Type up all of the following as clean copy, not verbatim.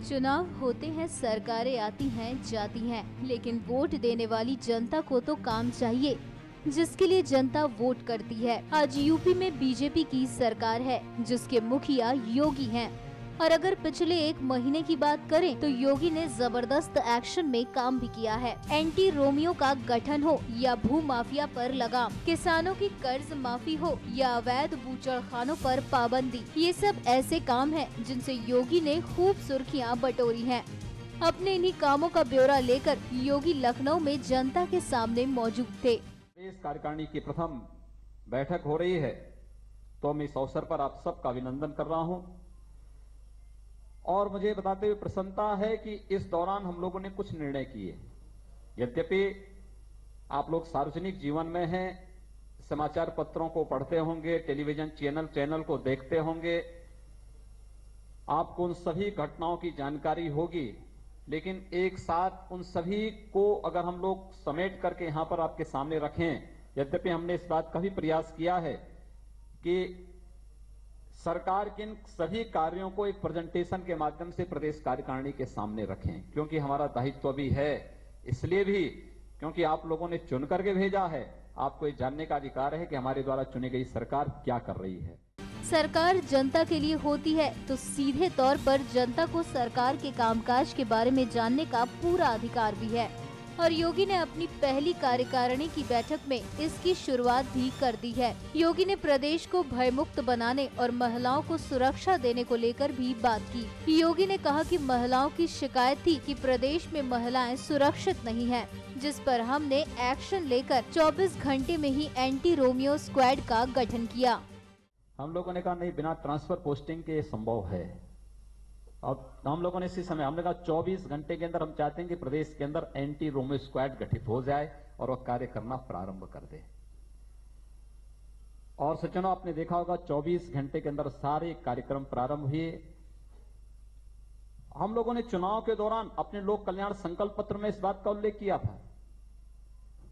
चुनाव होते हैं, सरकारें आती हैं जाती हैं, लेकिन वोट देने वाली जनता को तो काम चाहिए जिसके लिए जनता वोट करती है। आज यूपी में बीजेपी की सरकार है जिसके मुखिया योगी हैं। और अगर पिछले एक महीने की बात करें तो योगी ने जबरदस्त एक्शन में काम भी किया है। एंटी रोमियो का गठन हो या भू माफिया पर लगाम, किसानों की कर्ज माफी हो या अवैध बूचड़खानों पर पाबंदी, ये सब ऐसे काम हैं जिनसे योगी ने खूब सुर्खियां बटोरी हैं। अपने इन्हीं कामों का ब्यौरा लेकर योगी लखनऊ में जनता के सामने मौजूद थे। इस कार्यकारिणी की प्रथम बैठक हो रही है, तो मैं इस अवसर पर आप सबका अभिनंदन कर रहा हूं और मुझे बताते हुए प्रसन्नता है कि इस दौरान हम लोगों ने कुछ निर्णय किए। यद्यपि आप लोग सार्वजनिक जीवन में हैं, समाचार पत्रों को पढ़ते होंगे, टेलीविजन चैनल को देखते होंगे, आपको उन सभी घटनाओं की जानकारी होगी, लेकिन एक साथ उन सभी को अगर हम लोग समेट करके यहां पर आपके सामने रखें, यद्यपि हमने इस बात का भी प्रयास किया है कि सरकार के इन सभी कार्यों को एक प्रेजेंटेशन के माध्यम से प्रदेश कार्यकारिणी के सामने रखें, क्योंकि हमारा दायित्व भी है। इसलिए भी क्योंकि आप लोगों ने चुन करके भेजा है, आपको ये जानने का अधिकार है कि हमारे द्वारा चुनी गई सरकार क्या कर रही है। सरकार जनता के लिए होती है तो सीधे तौर पर जनता को सरकार के कामकाज के बारे में जानने का पूरा अधिकार भी है। और योगी ने अपनी पहली कार्यकारिणी की बैठक में इसकी शुरुआत भी कर दी है। योगी ने प्रदेश को भयमुक्त बनाने और महिलाओं को सुरक्षा देने को लेकर भी बात की। योगी ने कहा कि महिलाओं की शिकायत थी कि प्रदेश में महिलाएं सुरक्षित नहीं हैं, जिस पर हमने एक्शन लेकर 24 घंटे में ही एंटी रोमियो स्क्वाड का गठन किया। हम लोगों ने कहा नहीं, बिना ट्रांसफर पोस्टिंग के संभव है। और हम लोगों ने इसी समय हमने कहा 24 घंटे के अंदर हम चाहते हैं कि प्रदेश के अंदर एंटी रोमियो स्क्वाड गठित हो जाए और वह कार्य करना प्रारंभ कर दे। और सज्जनों, आपने देखा होगा 24 घंटे के अंदर सारे कार्यक्रम प्रारंभ हुए। हम लोगों ने चुनाव के दौरान अपने लोक कल्याण संकल्प पत्र में इस बात का उल्लेख किया था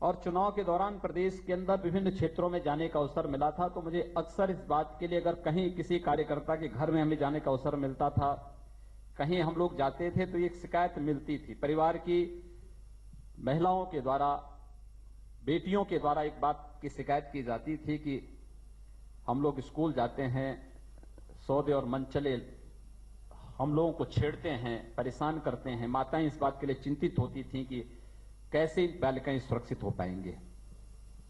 और चुनाव के दौरान प्रदेश के अंदर विभिन्न क्षेत्रों में जाने का अवसर मिला था। तो मुझे अक्सर इस बात के लिए, अगर कहीं किसी कार्यकर्ता के घर में हमें जाने का अवसर मिलता था, कहीं हम लोग जाते थे, तो एक शिकायत मिलती थी परिवार की, महिलाओं के द्वारा, बेटियों के द्वारा एक बात की शिकायत की जाती थी कि हम लोग स्कूल जाते हैं, सौदे और मनचले हम लोगों को छेड़ते हैं, परेशान करते हैं। माताएं इस बात के लिए चिंतित होती थीं कि कैसे बालिकाएं सुरक्षित हो पाएंगे।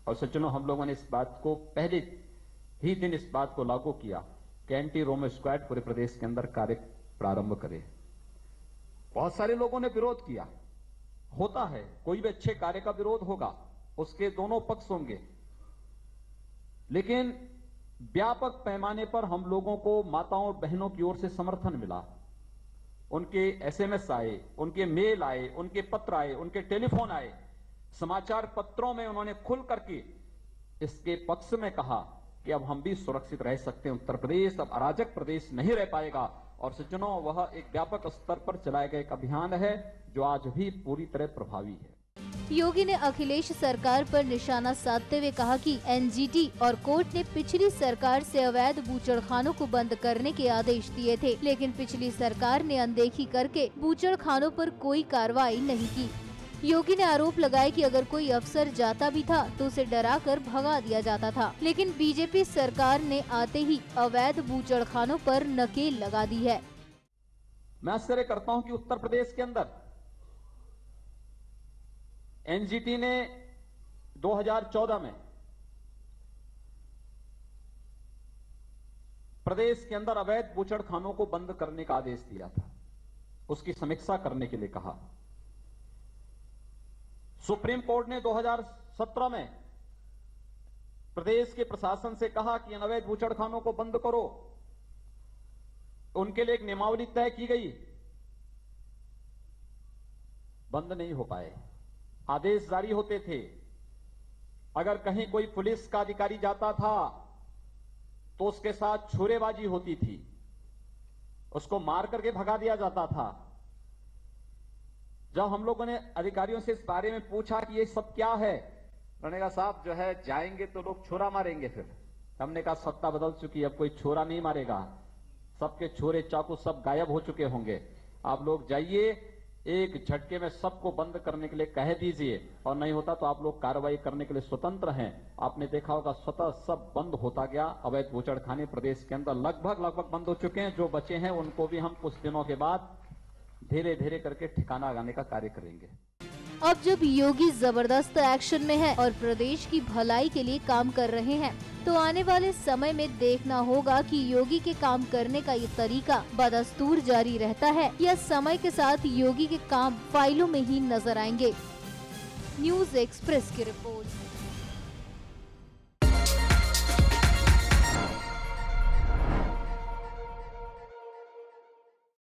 और सज्जनों, हम लोगों ने इस बात को पहले ही दिन इस बात को लागू किया कि एंटी रोमियो स्क्वाड पूरे प्रदेश के अंदर कार्य प्रारंभ करे। बहुत सारे लोगों ने विरोध किया, होता है, कोई भी अच्छे कार्य का विरोध होगा, उसके दोनों पक्ष होंगे, लेकिन व्यापक पैमाने पर हम लोगों को माताओं और बहनों की ओर से समर्थन मिला। उनके एसएमएस आए, उनके मेल आए, उनके पत्र आए, उनके टेलीफोन आए, समाचार पत्रों में उन्होंने खुल करके इसके पक्ष में कहा कि अब हम भी सुरक्षित रह सकते हैं, उत्तर प्रदेश अब अराजक प्रदेश नहीं रह पाएगा। और सज्जनों, वह एक व्यापक स्तर पर चलाया गया एक अभियान है जो आज भी पूरी तरह प्रभावी है। योगी ने अखिलेश सरकार पर निशाना साधते हुए कहा कि एनजीटी और कोर्ट ने पिछली सरकार से अवैध बूचड़खानों को बंद करने के आदेश दिए थे, लेकिन पिछली सरकार ने अनदेखी करके बूचड़खानों पर कोई कार्रवाई नहीं की। योगी ने आरोप लगाया कि अगर कोई अफसर जाता भी था तो उसे डरा कर भगा दिया जाता था, लेकिन बीजेपी सरकार ने आते ही अवैध बूचड़खानों पर नकेल लगा दी है। मैं आश्चर्य करता हूं कि उत्तर प्रदेश के अंदर एनजीटी ने 2014 में प्रदेश के अंदर अवैध बूचड़खानों को बंद करने का आदेश दिया था, उसकी समीक्षा करने के लिए कहा। सुप्रीम कोर्ट ने 2017 में प्रदेश के प्रशासन से कहा कि अवैध बूचड़खानों को बंद करो, उनके लिए एक नियमावली तय की गई, बंद नहीं हो पाए। आदेश जारी होते थे, अगर कहीं कोई पुलिस का अधिकारी जाता था तो उसके साथ छुरेबाजी होती थी, उसको मार करके भगा दिया जाता था। जब हम लोगों ने अधिकारियों से इस बारे में पूछा कि ये सब क्या है, उन्होंने कहा साहब जो है जाएंगे तो लोग छोरा मारेंगे। फिर हमने कहा सत्ता बदल चुकी, अब कोई छोरा नहीं मारेगा, सबके छोरे चाकू सब गायब हो चुके होंगे। आप लोग जाइए, एक झटके में सबको बंद करने के लिए कह दीजिए, और नहीं होता तो आप लोग कार्रवाई करने के लिए स्वतंत्र हैं। आपने देखा होगा स्वतः सब बंद होता गया। अवैध बूचड़खाने प्रदेश के अंदर लगभग बंद हो चुके हैं। जो बचे हैं उनको भी हम कुछ दिनों के बाद धीरे धीरे करके ठिकाना लगाने का कार्य करेंगे। अब जब योगी जबरदस्त एक्शन में है और प्रदेश की भलाई के लिए काम कर रहे हैं, तो आने वाले समय में देखना होगा कि योगी के काम करने का ये तरीका बदस्तूर जारी रहता है या समय के साथ योगी के काम फाइलों में ही नजर आएंगे। न्यूज़ एक्सप्रेस की रिपोर्ट।